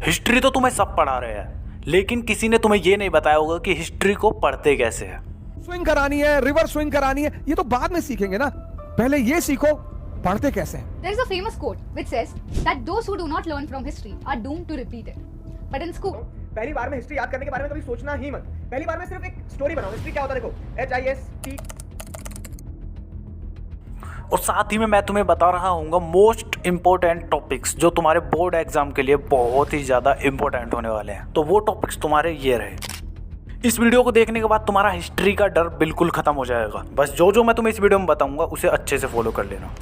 History तो तुम्हें सब पढ़ा रहे हैं, लेकिन किसी ने तुम्हें ये नहीं बताया होगा कि हिस्ट्री को पढ़ते कैसे है। स्विंग करानी है, रिवर्स स्विंग करानी है, ये तो बाद में सीखेंगे ना, पहले ये सीखो पढ़ते कैसे हैं। There is a famous quote which says that those who do not learn from history are doomed to repeat it. But in school, पहली बार में हिस्ट्री याद करने के बारे में कभी सोचना ही मत। पहली बार में सिर्फ एक स्टोरी बनाओ। हिस्ट्री क्या होता है देखो, HIST। और साथ ही में मैं तुम्हें बता रहा हूँ मोस्ट इंपॉर्टेंट टॉपिक्स जो तुम्हारे बोर्ड एग्जाम के लिए बहुत ही ज़्यादा इंपॉर्टेंट होने वाले हैं। तो वो टॉपिक्स तुम्हारे ये रहे। इस वीडियो को देखने के बाद तुम्हारा हिस्ट्री का डर बिल्कुल खत्म हो जाएगा। बस जो मैं तुम्हें इस वीडियो में बताऊंगा उसे अच्छे से फॉलो कर लेना।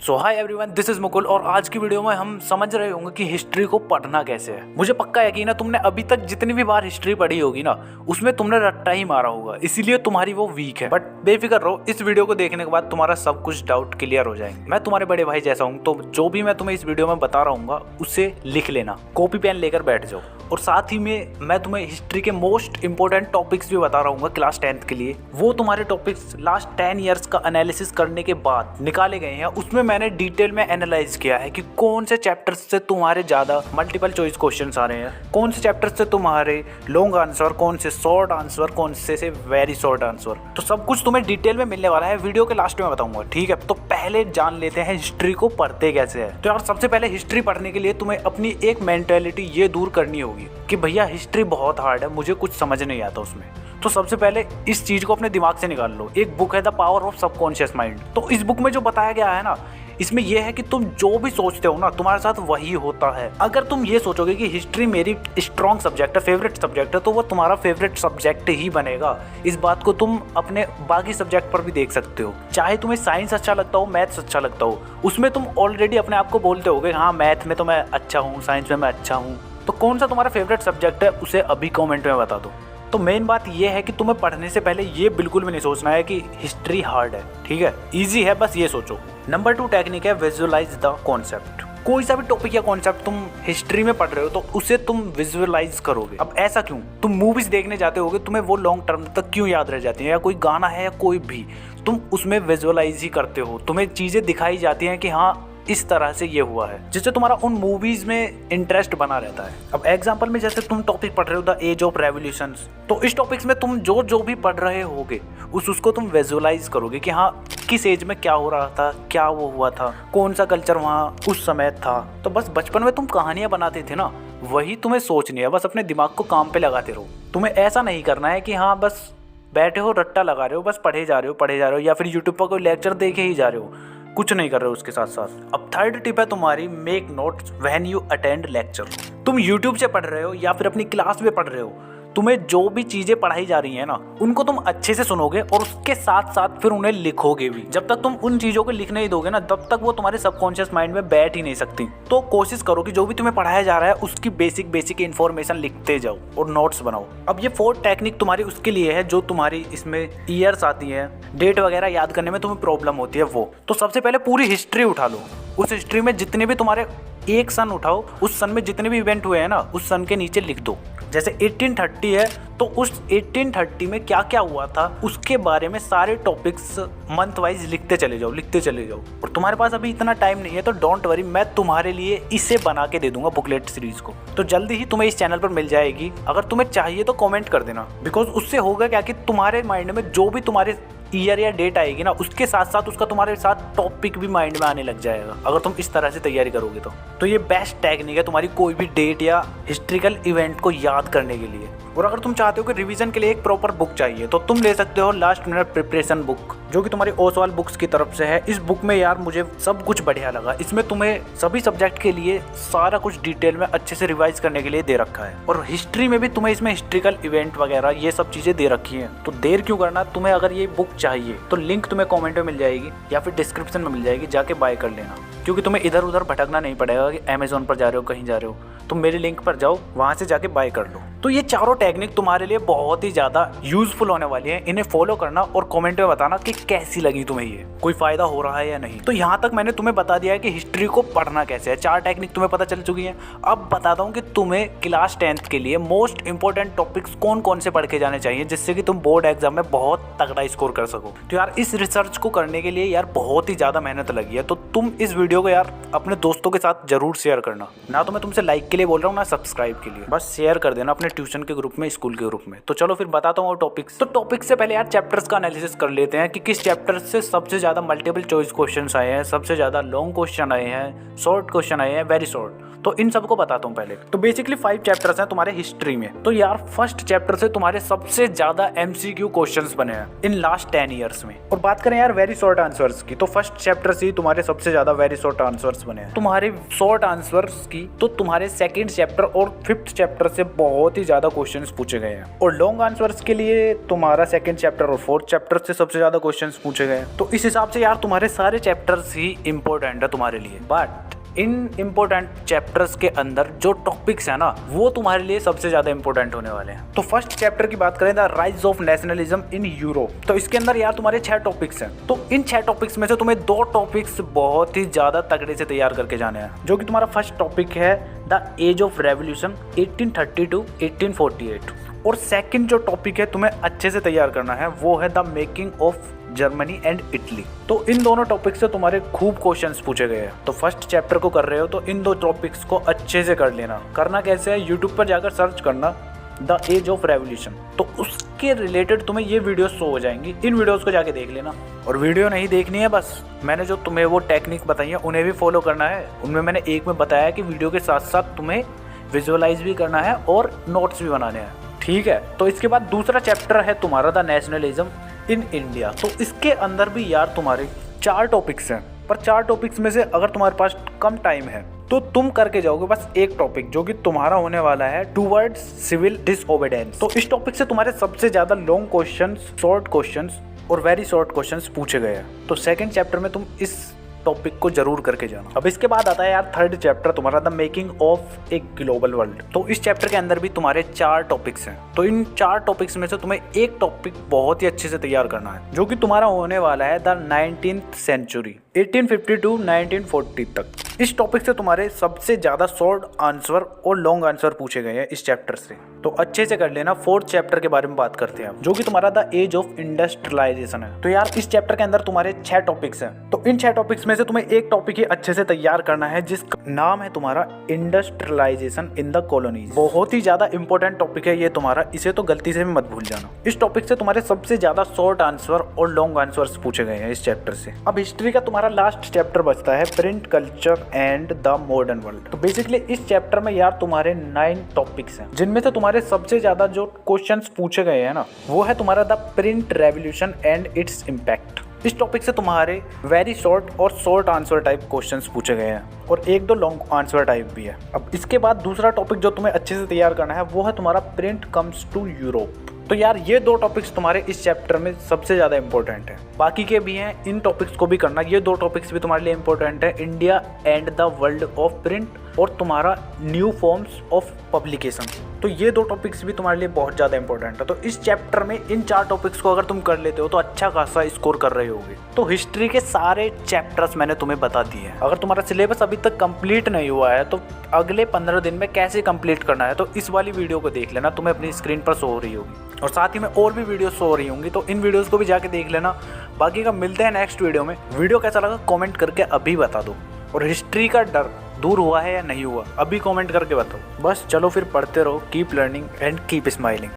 So hi everyone, this is Mukul और आज की वीडियो में हम समझ रहे होंगे कि हिस्ट्री को पढ़ना कैसे है। मुझे पक्का यकीन है तुमने अभी तक जितनी भी बार हिस्ट्री पढ़ी होगी ना, उसमें तुमने रट्टा ही मारा होगा, इसीलिए तुम्हारी वो वीक है। बट बेफिक्र रहो, इस वीडियो को देखने के बाद तुम्हारा सब कुछ डाउट क्लियर हो जाएंगे। मैं तुम्हारे बड़े भाई जैसा हूँ, तो जो भी मैं तुम्हें इस वीडियो में बता रहा हूँ उसे लिख लेना, कॉपी पेन लेकर बैठ जाओ। और साथ ही में मैं तुम्हें हिस्ट्री के मोस्ट इंपॉर्टेंट टॉपिक्स भी बता रहा हूँ क्लास 10th के लिए। वो तुम्हारे टॉपिक्स लास्ट 10 ईयर्स का एनालिसिस करने के बाद निकाले गए हैं। उसमें मैंने डिटेल में एनालाइज किया है कि कौन से चैप्टर्स से तुम्हारे ज़्यादा मल्टीपल चॉइस क्वेश्चंस आ रहे हैं, कौन से चैप्टर्स से तुम्हारे लॉन्ग आंसर, कौन से शॉर्ट आंसर, कौन से वेरी शॉर्ट आंसर। तो सब कुछ तुम्हें डिटेल में मिलने वाला है, वीडियो के लास्ट में बताऊंगा, ठीक है। तो पहले जान लेते हैं हिस्ट्री को पढ़ते कैसे है। तो यार सबसे पहले हिस्ट्री पढ़ने के लिए तुम्हें अपनी एक मेंटेलिटी ये दूर करनी होगी कि भैया हिस्ट्री बहुत हार्ड है, मुझे कुछ समझ नहीं आता उसमें। तो सबसे पहले इस चीज को अपने दिमाग से निकाल लो। एक बुक है the power of subconscious mind. तो इस बुक में जो बताया गया है ना, इसमें यह है कि तुम जो भी सोचते हो ना, तुम्हारे साथ वही होता है। अगर तुम ये सोचोगे कि हिस्ट्री मेरी स्ट्रॉन्ग सब्जेक्ट है, फेवरेट सब्जेक्ट है, तो वो तुम्हारा फेवरेट सब्जेक्ट ही बनेगा। इस बात को तुम अपने बाकी सब्जेक्ट पर भी देख सकते हो। चाहे तुम्हें साइंस अच्छा लगता हो, मैथ्स अच्छा लगता हो, उसमें तुम ऑलरेडी अपने आप को बोलते होगे हाँ मैथ में तो मैं अच्छा हूँ, साइंस में मैं अच्छा हूँ। तो कौन सा तुम्हारा फेवरेट सब्जेक्ट है उसे अभी कमेंट में बता दो। तो मेन बात यह है कि तुम्हें पढ़ने से पहले ये बिल्कुल भी नहीं सोचना है कि हिस्ट्री हार्ड है, ठीक है, इजी है, बस ये सोचो। नंबर 2 टेक्निक है विजुअलाइज द कॉन्सेप्ट। कोई सा भी टॉपिक या कॉन्सेप्ट तुम हिस्ट्री में पढ़ रहे हो तो उसे तुम विजुअलाइज करोगे। अब ऐसा क्यों? तुम मूवीज देखने जाते होगे, तुम्हें वो लॉन्ग टर्म तक क्यों याद रह जाती है, या कोई गाना है या कोई भी, तुम उसमें विजुअलाइज ही करते हो। तुम्हें चीजें दिखाई जाती हैं कि हाँ इस तरह से ये हुआ है, जिससे तुम्हारा उन मूवीज में इंटरेस्ट बना रहता है। अब एग्जांपल में जैसे तुम टॉपिक पढ़ रहे हो द एज ऑफ रेवोल्यूशंस, तो इस टॉपिक्स में तुम जो भी पढ़ रहे होगे उसको तुम विजुअलाइज करोगे कि हाँ किस एज में क्या हो रहा था, क्या वो हुआ था, कौन सा कल्चर वहाँ उस समय था। तो बस बचपन में तुम कहानियां बनाते थे ना, वही तुम्हें सोचनी है। बस अपने दिमाग को काम पे लगाते रहो। तुम्हें ऐसा नहीं करना है कि हाँ बस बैठे हो रट्टा लगा रहे हो, बस पढ़े जा रहे हो, या फिर यूट्यूब पर कोई लेक्चर देखे ही जा रहे हो, कुछ नहीं कर रहे हो उसके साथ साथ। अब थर्ड टिप है तुम्हारी, make notes when you attend lecture. तुम यूट्यूब से पढ़ रहे हो या फिर अपनी क्लास में पढ़ रहे हो, तुम्हें जो भी चीजें पढ़ाई जा रही हैं ना, उनको तुम अच्छे से सुनोगे और उसके साथ साथ फिर उन्हें लिखोगे भी। जब तक तुम उन चीजों को लिख नहीं दोगे ना, तब तक वो तुम्हारे सबकॉन्शियस माइंड में बैठ ही नहीं सकती। तो कोशिश करो कि जो भी तुम्हें पढ़ाया जा रहा है उसकी बेसिक इन्फॉर्मेशन लिखते जाओ और नोट्स बनाओ। अब ये 4th टेक्निक तुम्हारी उसके लिए है जो तुम्हारी इसमें ईयर्स आती है, डेट वगैरह याद करने में तुम्हें प्रॉब्लम होती है वो। तो सबसे पहले पूरी हिस्ट्री उठा लो। उस हिस्ट्री में जितने भी तुम्हारे एक सन उठाओ, उस सन में जितने भी इवेंट हुए हैं ना, उस सन के नीचे लिख दो। जैसे 1830 है तो उस 1830 में क्या क्या हुआ था उसके बारे में सारे टॉपिक्स मंथ वाइज लिखते चले जाओ। और तुम्हारे पास अभी इतना टाइम नहीं है तो डोंट वरी, मैं तुम्हारे लिए इसे बना के दे दूंगा बुकलेट सीरीज को। तो जल्दी ही तुम्हें इस चैनल पर मिल जाएगी। अगर तुम्हें चाहिए तो कमेंट कर देना, बिकॉज उससे होगा क्या कि तुम्हारे माइंड में जो भी तुम्हारे ईयर या डेट आएगी ना, उसके साथ साथ उसका तुम्हारे साथ टॉपिक भी माइंड में आने लग जाएगा, अगर तुम इस तरह से तैयारी करोगे तो ये बेस्ट टेक्निक है तुम्हारी कोई भी डेट या हिस्ट्रिकल इवेंट को याद करने के लिए। और अगर तुम चाहते हो कि रिवीजन के लिए एक प्रॉपर बुक चाहिए तो तुम ले सकते हो लास्ट मिनट प्रिपरेशन बुक, जो कि तुम्हारी ओसवाल बुक्स की तरफ से है। इस बुक में यार मुझे सब कुछ बढ़िया लगा। इसमें तुम्हें सभी सब्जेक्ट के लिए सारा कुछ डिटेल में अच्छे से रिवाइज करने के लिए दे रखा है। और हिस्ट्री में भी तुम्हें इसमें हिस्ट्रिकल इवेंट वगैरह ये सब चीजें दे रखी हैं। तो देर क्यों करना, तुम्हें अगर ये बुक चाहिए तो लिंक तुम्हें कॉमेंट में मिल जाएगी या फिर डिस्क्रिप्शन में मिल जाएगी, जाके बाय कर लेना। क्योंकि तुम्हें इधर उधर भटकना नहीं पड़ेगा कि अमेजोन पर जा रहे हो, कहीं जा रहे हो, तुम मेरे लिंक पर जाओ, वहां से जाके बाय कर लो। तो ये चारों टेक्निक तुम्हारे लिए बहुत ही ज्यादा यूजफुल होने वाली है। इन्हें फॉलो करना और कमेंट में बताना कि कैसी लगी तुम्हें, ये कोई फायदा हो रहा है या नहीं। तो यहाँ तक मैंने तुम्हें बता दिया है कि हिस्ट्री को पढ़ना कैसे है। 4 टेक्निक तुम्हें पता चल चुकी है। अब बताता हूँ कि तुम्हें क्लास 10th के लिए मोस्ट इंपॉर्टेंट टॉपिक्स कौन कौन से पढ़ के जाने चाहिए, जिससे कि तुम बोर्ड एग्जाम में बहुत तगड़ा स्कोर कर सको। तो यार इस रिसर्च को करने के लिए यार बहुत ही ज्यादा मेहनत लगी है। तो तुम इस वीडियो वीडियो को यार अपने दोस्तों के साथ जरूर शेयर करना। ना तो मैं तुमसे लाइक के लिए बोल रहा हूँ ना सब्सक्राइब के लिए, बस शेयर कर देना अपने ट्यूशन के ग्रुप में, स्कूल के ग्रुप में। तो चलो फिर बताता हूँ वो टॉपिक्स। तो टॉपिक से पहले यार चैप्टर्स का एनालिसिस कर लेते हैं कि किस चैप्टर से सबसे ज्यादा मल्टीपल चॉइस क्वेश्चन आए हैं, सबसे ज्यादा लॉन्ग क्वेश्चन आए हैं, शॉर्ट क्वेश्चन आए हैं, वेरी शॉर्ट। तो इन सबको बताता हूँ पहले। तो बेसिकली 5 चैप्टर्स हैं तुम्हारे हिस्ट्री में। तो यार फर्स्ट चैप्टर से तुम्हारे सबसे ज्यादा MCQ क्वेश्चंस बने हैं इन लास्ट 10 ईयर्स में। और बात करें यार वेरी शॉर्ट आंसर्स की, तो फर्स्ट चैप्टर से ही तुम्हारे सबसे ज्यादा वेरी शॉर्ट आंसर्स बने हैं। तुम्हारे शॉर्ट आंसर्स की तो तुम्हारे सेकंड चैप्टर और 5th चैप्टर से बहुत ही ज्यादा क्वेश्चंस पूछे गए हैं। और लॉन्ग आंसर्स के लिए तुम्हारा सेकंड चैप्टर और 4th चैप्टर से सबसे ज्यादा क्वेश्चंस पूछे गए हैं। तो इस हिसाब से यार तुम्हारे सारे चैप्टर्स ही इंपॉर्टेंट है तुम्हारे लिए। बट इन इम्पोर्टेंट चैप्टर्स के अंदर जो टॉपिक्स है ना वो तुम्हारे लिए सबसे ज्यादा इंपॉर्टेंट होने वाले हैं। तो फर्स्ट चैप्टर की बात करें the rise of nationalism in Europe, तो इसके अंदर यार तुम्हारे 6 टॉपिक्स हैं। तो इन 6 टॉपिक्स में से तुम्हें 2 टॉपिक्स बहुत ही ज्यादा तगड़े से तैयार करके जाने हैं, जो कि तुम्हारा फर्स्ट टॉपिक है the age of revolution 1830 to 1848। और सेकंड जो टॉपिक है तुम्हें अच्छे से तैयार करना है वो है the making of Germany and Italy. तो इन दोनों टॉपिक से तुम्हारे खूब क्वेश्चंस पूछे गए हैं। तो फर्स्ट चैप्टर को कर रहे हो तो इन 2 टॉपिक्स को अच्छे से कर लेना। करना कैसे है, यूट्यूब पर जाकर सर्च करना द एज ऑफ रेवोल्यूशन, तो उसके रिलेटेड तुम्हें ये वीडियो शो हो जाएंगी। इन वीडियोस को जाके देख लेना। और वीडियो नहीं देखनी है बस, मैंने जो तुम्हें वो टेक्निक बताई है उन्हें भी फॉलो करना है। उनमें मैंने एक में बताया कि वीडियो के साथ साथ तुम्हें विजुअलाइज भी करना है और नोट्स भी बनाने हैं, ठीक है। तो इसके बाद दूसरा चैप्टर है तुम्हारा द नेशनलिज्म इन इंडिया। तो इसके अंदर भी यार तुम्हारे 4 टॉपिक्स हैं, पर 4 टॉपिक्स में से अगर तुम्हारे पास कम टाइम है तो तुम करके जाओगे बस एक टॉपिक, जो कि तुम्हारा होने वाला है टूवर्ड्स सिविल डिसओबीडियंस। तो इस टॉपिक से तुम्हारे सबसे ज्यादा लॉन्ग क्वेश्चंस, शॉर्ट क्वेश्चंस और वेरी शॉर्ट क्वेश्चंस पूछे गए हैं। तो सेकंड चैप्टर में तुम इस टॉपिक को जरूर करके जाना। अब इसके बाद आता है यार थर्ड चैप्टर तुम्हारा the making of a global world. तो इस चैप्टर के अंदर भी तुम्हारे 4 टॉपिक्स हैं। तो इन 4 टॉपिक्स में से तुम्हें एक टॉपिक बहुत ही अच्छे से तैयार करना है, जो कि तुम्हारा होने वाला है द 19th सेंचुरी 1850 टू 1940 तक। इस टॉपिक से तुम्हारे सबसे ज्यादा शॉर्ट आंसर और लॉन्ग आंसर पूछे गए हैं इस चैप्टर से, तो अच्छे से कर लेना। 4th चैप्टर के बारे में बात करते हैं, जो कि तुम्हारा द एज ऑफ इंडस्ट्रियलाइजेशन है। तो यार इस चैप्टर के अंदर तुम्हारे 6 टॉपिक्स हैं। तो इन 6 टॉपिक्स में से तुम्हें एक टॉपिक ही अच्छे से तैयार करना है, जिसका नाम है तुम्हारा इंडस्ट्रियलाइजेशन इन द कॉलोनीज। बहुत ही ज्यादा इंपॉर्टेंट टॉपिक है ये तुम्हारा, इसे तो गलती से भी मत भूल जाना। इस टॉपिक से तुम्हारे सबसे ज्यादा शॉर्ट आंसर और लॉन्ग आंसर्स पूछे गए हैं इस चैप्टर से। अब हिस्ट्री का तुम्हारा लास्ट चैप्टर बचता है print culture and the modern world. तो बेसिकली इस चैप्टर में यार तुम्हारे 9 टॉपिक्स हैं, जिनमें से तुम्हारे सबसे ज्यादा जो क्वेश्चंस पूछे गए हैं ना वो है तुम्हारा the print revolution and its impact. इस टॉपिक से तुम्हारे वेरी शॉर्ट और शॉर्ट आंसर टाइप क्वेश्चंस पूछे गए हैं और 1-2 लॉन्ग आंसर टाइप भी है। अब इसके बाद दूसरा टॉपिक जो तुम्हें अच्छे से तैयार करना है वो है तुम्हारा प्रिंट कम्स टू यूरोप। तो यार ये 2 टॉपिक्स तुम्हारे इस चैप्टर में सबसे ज़्यादा इंपॉर्टेंट है, बाकी के भी हैं, इन टॉपिक्स को भी करना। ये 2 टॉपिक्स भी तुम्हारे लिए इंपॉर्टेंट है, India and the world of print और तुम्हारा न्यू फॉर्म्स ऑफ पब्लिकेशन। तो ये 2 टॉपिक्स भी तुम्हारे लिए बहुत ज़्यादा इंपॉर्टेंट है। तो इस चैप्टर में इन 4 टॉपिक्स को अगर तुम कर लेते हो तो अच्छा खासा स्कोर कर रहे होगे। तो हिस्ट्री के सारे चैप्टर्स मैंने तुम्हें बता दिए हैं। अगर तुम्हारा सिलेबस अभी तक कंप्लीट नहीं हुआ है तो अगले 15 दिन में कैसे कंप्लीट करना है तो इस वाली वीडियो को देख लेना, तुम्हें अपनी स्क्रीन पर शो हो रही होगी। और साथ ही में और भी वीडियो शो हो रही होंगी, तो इन वीडियोस को भी जाके देख लेना। बाकी का मिलते हैं नेक्स्ट वीडियो में। वीडियो कैसा लगा कमेंट करके अभी बता दो, और हिस्ट्री का डर दूर हुआ है या नहीं हुआ अभी कमेंट करके बताओ। बस चलो फिर पढ़ते रहो, keep learning and keep smiling.